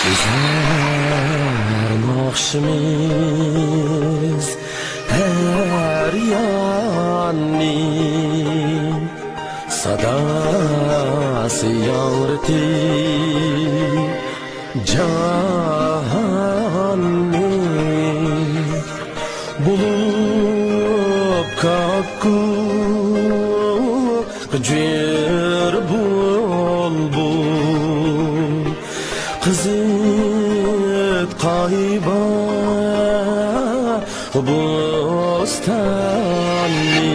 Güzel nakşimiz her yanning sadası yavreti canning bulup kakku gıcır bulbul kızıt kayba bostanni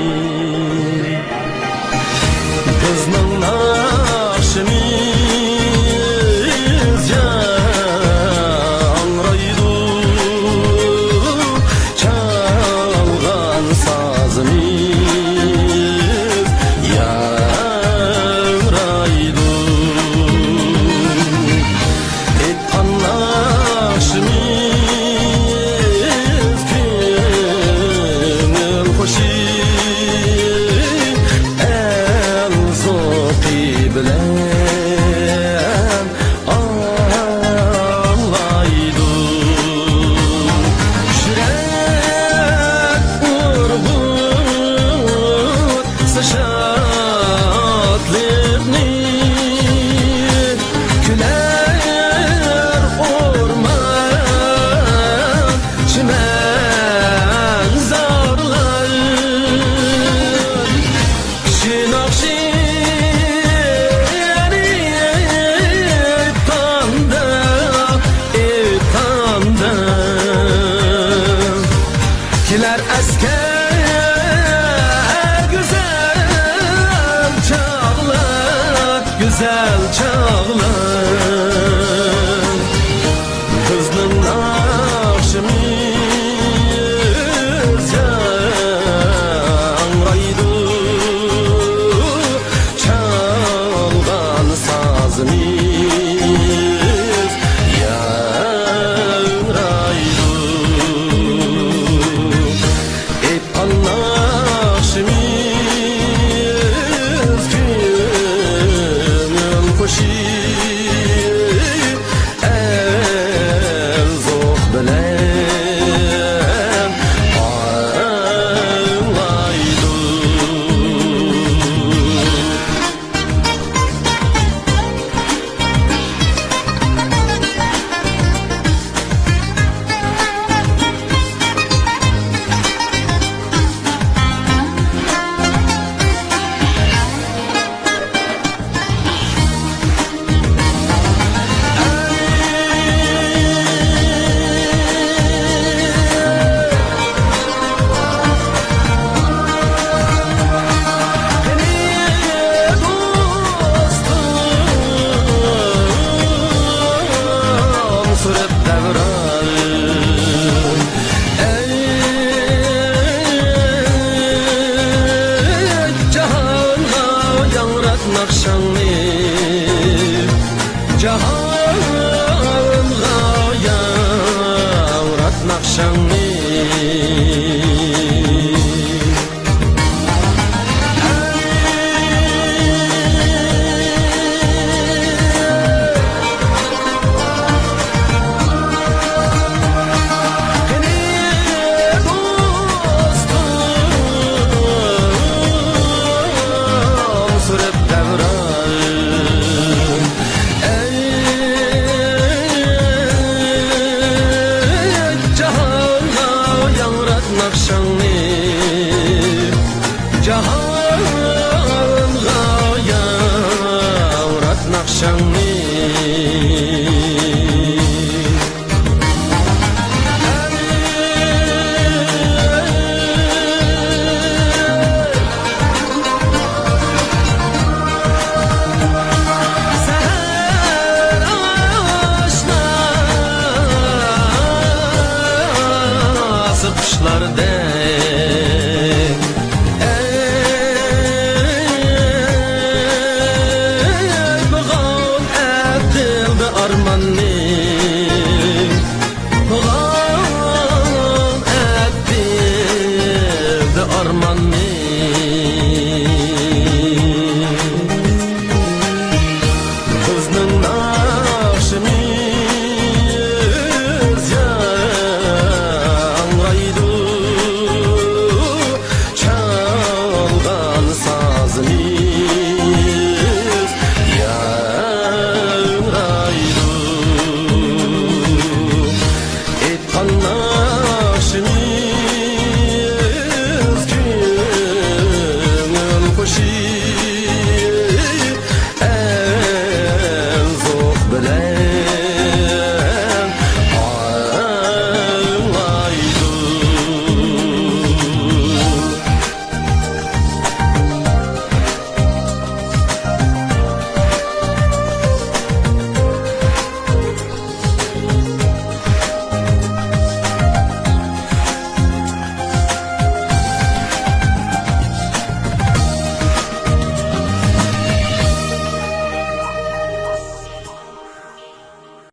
kızның nakşimiz yangraydı çalgan sazımız yangraydı etkan nakşimiz köngül hoşi el zoqi bilen ağlaydı şirek urgut sışatlıqni küler orman çimen zarlar kişi nakşiyeni etanda kiler asker güzel çağlar güzel çağlar kızның nakşimiz yangraydı çalgan sazımız yangraydı etkan nakşimiz köngül hoşi el zoq bilen ağlaydı Cahanға yavrat nakşanni Cahanға yavrat nakşanni seher aşnası kuşlardek bığam etildi armanni